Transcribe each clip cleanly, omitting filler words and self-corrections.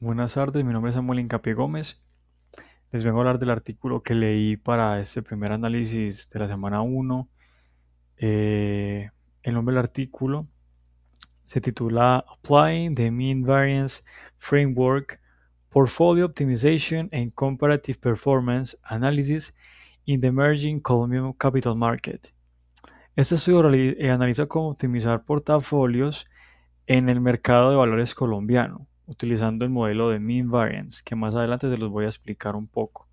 Buenas tardes, mi nombre es Samuel Incapié Gómez. Les vengo a hablar del artículo que leí para este primer análisis de la semana 1. Eh, el nombre del artículo se titula Applying the Mean Variance Framework, Portfolio Optimization and Comparative Performance Analysis in the Emerging Colombian Capital Market. Este estudio analiza cómo optimizar portafolios en el mercado de valores colombiano, utilizando el modelo de Mean Variance, que más adelante se los voy a explicar un poco.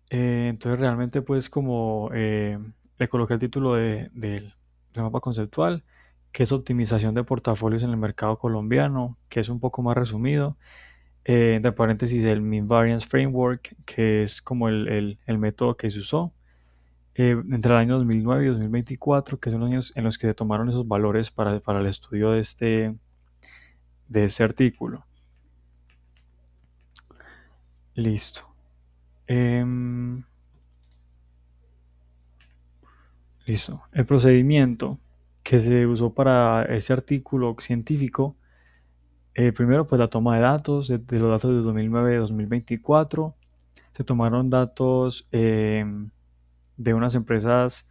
Entonces realmente pues como le coloqué el título del mapa conceptual, que es optimización de portafolios en el mercado colombiano, que es un poco más resumido. Entre paréntesis el Mean Variance Framework, que es como el método que se usó entre el año 2009 y 2024, que son los años en los que se tomaron esos valores para el estudio de este artículo. Listo. Listo. El procedimiento que se usó para ese artículo científico, primero pues la toma de datos, de los datos de 2009 y 2024. Se tomaron datos de unas empresas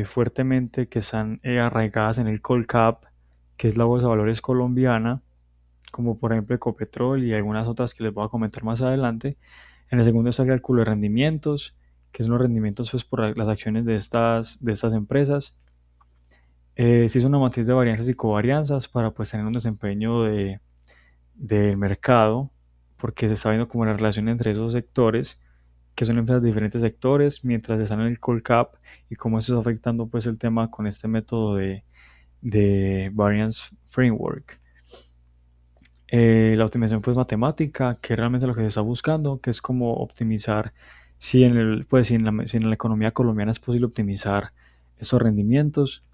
fuertemente que están arraigadas en el Colcap, que es la Bolsa de Valores colombiana, como por ejemplo Ecopetrol y algunas otras que les voy a comentar más adelante. En el segundo está el cálculo de rendimientos, que son los rendimientos pues, por las acciones de estas empresas. Se hizo una matriz de varianzas y covarianzas para pues, tener un desempeño del mercado, porque se está viendo como la relación entre esos sectores, que son empresas de diferentes sectores, mientras están en el Colcap y cómo eso está afectando pues, el tema con este método de Variance Framework. La optimización pues matemática, que es realmente lo que se está buscando, que es como optimizar si en la economía colombiana es posible optimizar esos rendimientos.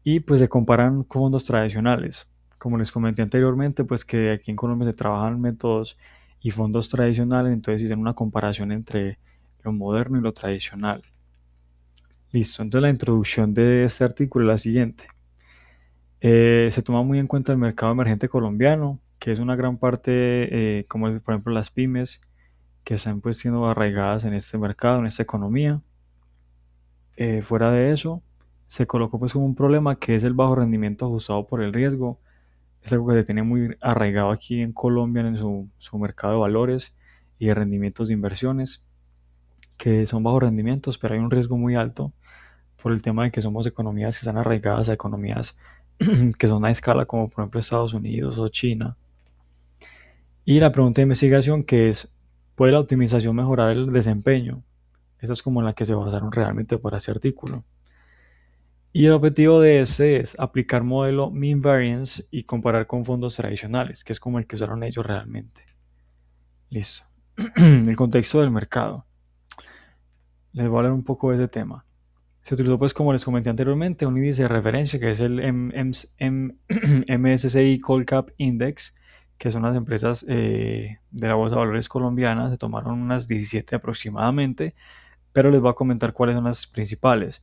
Y pues se comparan con fondos tradicionales. Como les comenté anteriormente, pues que aquí en Colombia se trabajan métodos y fondos tradicionales, entonces hicieron una comparación entre lo moderno y lo tradicional. Listo, entonces la introducción de este artículo es la siguiente. Se toma muy en cuenta el mercado emergente colombiano, que es una gran parte, como por ejemplo las pymes, que están pues siendo arraigadas en este mercado, en esta economía. Fuera de eso, se colocó pues como un problema que es el bajo rendimiento ajustado por el riesgo. Es algo que se tiene muy arraigado aquí en Colombia en su mercado de valores y de rendimientos de inversiones, que son bajos rendimientos, pero hay un riesgo muy alto por el tema de que somos economías que están arraigadas a economías que son a escala, como por ejemplo Estados Unidos o China. Y la pregunta de investigación que es, ¿puede la optimización mejorar el desempeño? Esa es como la que se basaron realmente para ese artículo. Y el objetivo de este es aplicar modelo Mean Variance y comparar con fondos tradicionales, que es como el que usaron ellos realmente. Listo. El contexto del mercado. Les voy a hablar un poco de ese tema. Se utilizó, pues, como les comenté anteriormente, un índice de referencia que es el MSCI Colcap Index, que son las empresas de la Bolsa de Valores colombiana. Se tomaron unas 17 aproximadamente, pero les voy a comentar cuáles son las principales.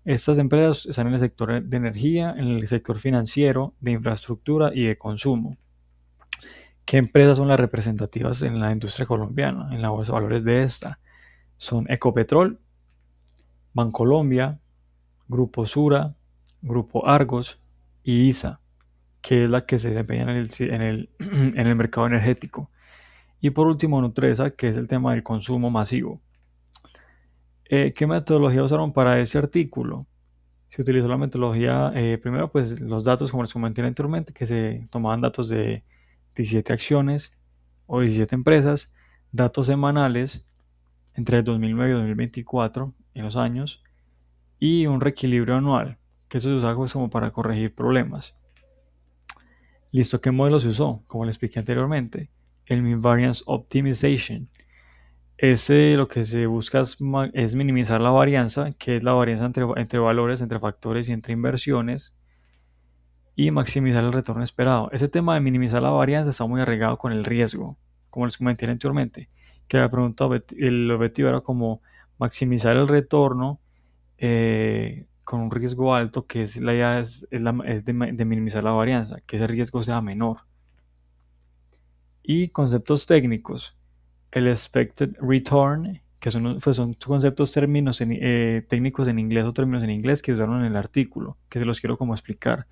Estas empresas están en el sector de energía, en el sector financiero, de infraestructura y de consumo. ¿Qué empresas son las representativas en la industria colombiana, en la bolsa de valores de esta? Son Ecopetrol, Bancolombia, Grupo Sura, Grupo Argos y ISA, que es la que se desempeña en el mercado energético. Y por último, Nutresa, que es el tema del consumo masivo. ¿Qué metodología usaron para ese artículo? Se utilizó la metodología, primero pues los datos como les comenté anteriormente, que se tomaban datos de 17 acciones o 17 empresas, datos semanales entre el 2009 y 2024 en los años y un reequilibrio anual, que eso se usa pues, como para corregir problemas. Listo, ¿qué modelo se usó? Como les expliqué anteriormente, el Mean Variance Optimization. Ese lo que se busca es minimizar la varianza, que es la varianza entre valores, entre factores y entre inversiones, y maximizar el retorno esperado. Ese tema de minimizar la varianza está muy arraigado con el riesgo, como les comenté anteriormente, que la pregunta, el objetivo era como maximizar el retorno con un riesgo alto, que es la idea es de minimizar la varianza, que ese riesgo sea menor. Y conceptos técnicos, el expected return, que son conceptos términos técnicos en inglés o términos en inglés que usaron en el artículo, que se los quiero como explicar.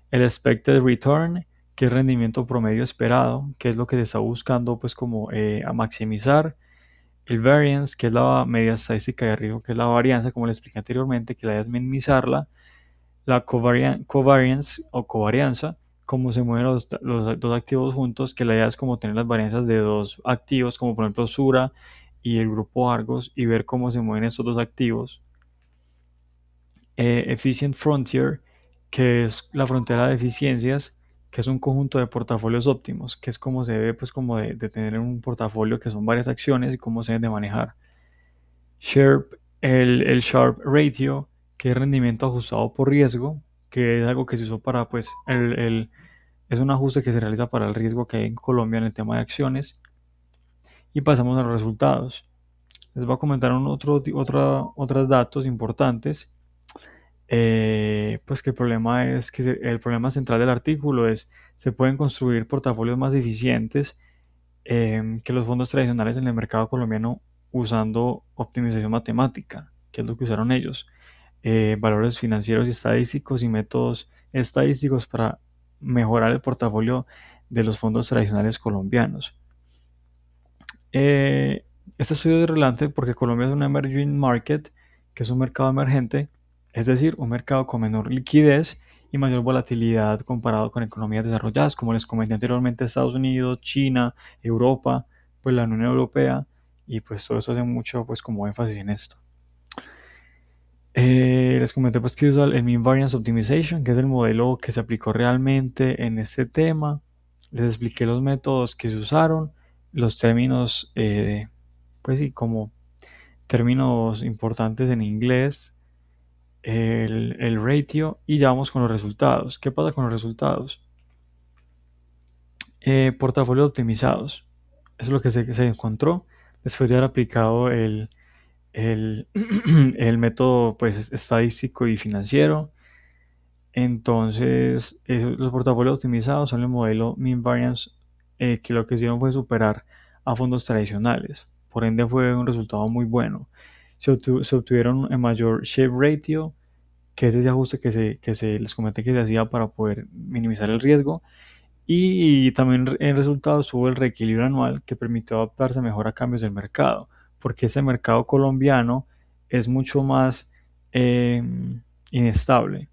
El expected return, que es rendimiento promedio esperado, que es lo que se está buscando pues como a maximizar. El variance, que es la medida estadística de riesgo, que es la varianza, como le expliqué anteriormente, que la idea es minimizarla. La covariance o covarianza, como se mueven los dos activos juntos, que la idea es como tener las varianzas de dos activos, como por ejemplo Sura y el grupo Argos, y ver cómo se mueven estos dos activos. Efficient Frontier, que es la frontera de eficiencias, que es un conjunto de portafolios óptimos, que es como se debe pues como de tener un portafolio que son varias acciones y cómo se deben de manejar. Sharpe, el Sharpe Ratio, que es rendimiento ajustado por riesgo, que es algo que se usó para, pues, es un ajuste que se realiza para el riesgo que hay en Colombia en el tema de acciones. Y pasamos a los resultados. Les voy a comentar otros datos importantes. Pues que el problema es que el problema central del artículo es se pueden construir portafolios más eficientes que los fondos tradicionales en el mercado colombiano usando optimización matemática, que es lo que usaron ellos, valores financieros y estadísticos y métodos estadísticos para mejorar el portafolio de los fondos tradicionales colombianos. Eh, este estudio es relevante porque Colombia es un emerging market, que es un mercado emergente, es decir, un mercado con menor liquidez y mayor volatilidad comparado con economías desarrolladas, como les comenté anteriormente, Estados Unidos, China, Europa, pues la Unión Europea, y pues todo eso hace mucho pues como énfasis en esto. Les comenté pues que usa el Mean Variance Optimization, que es el modelo que se aplicó realmente en este tema. Les expliqué los métodos que se usaron, los términos, pues sí, como términos importantes en inglés, el ratio, y ya vamos con los resultados. ¿Qué pasa con los resultados? Portafolios optimizados. Eso es lo que se encontró después de haber aplicado el, el método pues, estadístico y financiero. Entonces, los portafolios optimizados son el modelo Mean Variance, que lo que hicieron fue superar a fondos tradicionales. Por ende, fue un resultado muy bueno. Se obtuvieron un mayor Shape Ratio, que es ese ajuste que se les comenté que se hacía para poder minimizar el riesgo. Y también en resultados hubo el reequilibrio anual, que permitió adaptarse mejor a cambios del mercado, porque ese mercado colombiano es mucho más eh, inestable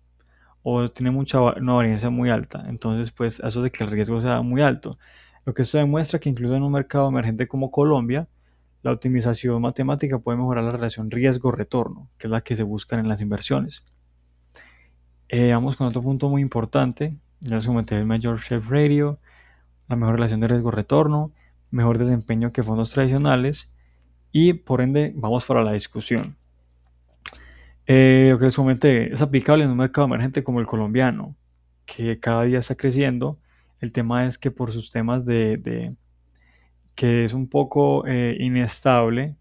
o tiene una varianza muy alta. Entonces, pues eso de que el riesgo sea muy alto. Lo que esto demuestra que incluso en un mercado emergente como Colombia, la optimización matemática puede mejorar la relación riesgo-retorno, que es la que se busca en las inversiones. Vamos con otro punto muy importante. Ya les comenté el mayor Shape Radio, la mejor relación de riesgo-retorno, mejor desempeño que fondos tradicionales y por ende vamos para la discusión. Lo que les comenté es aplicable en un mercado emergente como el colombiano, que cada día está creciendo. El tema es que por sus temas que es un poco inestable,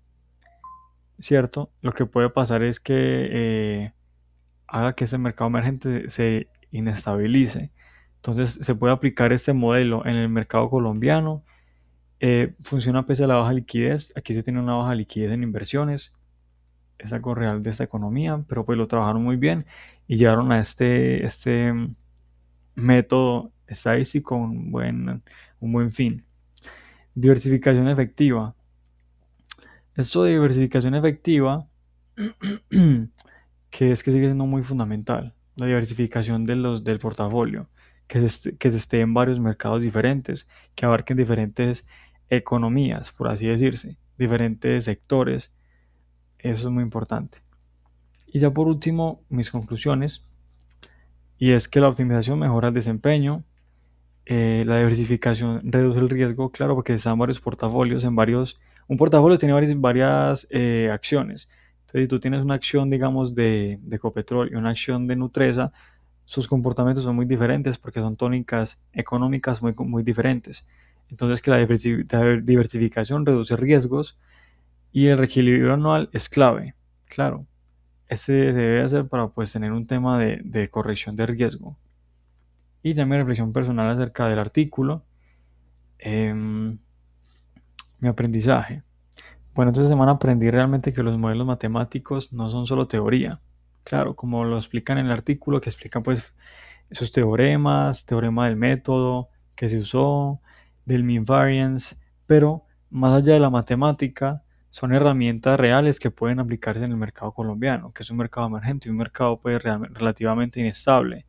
¿cierto? Lo que puede pasar es que haga que ese mercado emergente se inestabilice. Entonces se puede aplicar este modelo en el mercado colombiano. Funciona pese a la baja liquidez. Aquí se tiene una baja liquidez en inversiones. Es algo real de esta economía, pero pues lo trabajaron muy bien y llegaron a este método estadístico un buen fin. Diversificación efectiva. Esto de diversificación efectiva, que sigue siendo muy fundamental, la diversificación del portafolio, que se esté en varios mercados diferentes, que abarquen diferentes economías, por así decirse, diferentes sectores. Eso es muy importante. Y ya por último, mis conclusiones, y es que la optimización mejora el desempeño, la diversificación reduce el riesgo, claro, porque están varios portafolios un portafolio tiene varias acciones. Entonces, si tú tienes una acción, digamos, de Ecopetrol y una acción de Nutresa, sus comportamientos son muy diferentes porque son tónicas económicas muy, muy diferentes. Entonces, que la diversificación reduce riesgos y el reequilibrio anual es clave, claro. Ese se debe hacer para pues tener un tema de corrección de riesgo. Y ya mi reflexión personal acerca del artículo. Em, Mi aprendizaje. Bueno, esta semana aprendí realmente que los modelos matemáticos no son solo teoría. Claro, como lo explican en el artículo, que explican pues esos teoremas, teorema del método que se usó, del mean variance, pero más allá de la matemática, son herramientas reales que pueden aplicarse en el mercado colombiano, que es un mercado emergente y un mercado pues relativamente inestable.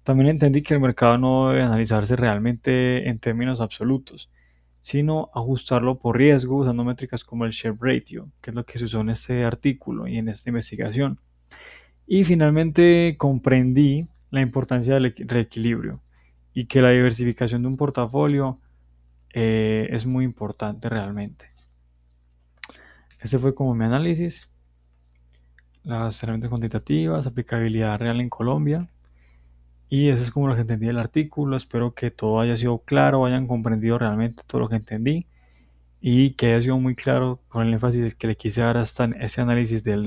También entendí que el mercado no debe analizarse realmente en términos absolutos, sino ajustarlo por riesgo usando métricas como el share ratio, que es lo que se usó en este artículo y en esta investigación. Y finalmente comprendí la importancia del reequilibrio y que la diversificación de un portafolio es muy importante realmente. Este fue como mi análisis, las herramientas cuantitativas, aplicabilidad real en Colombia. Y eso es como lo que entendí del artículo. Espero que todo haya sido claro, hayan comprendido realmente todo lo que entendí y que haya sido muy claro con el énfasis que le quise dar hasta ese análisis del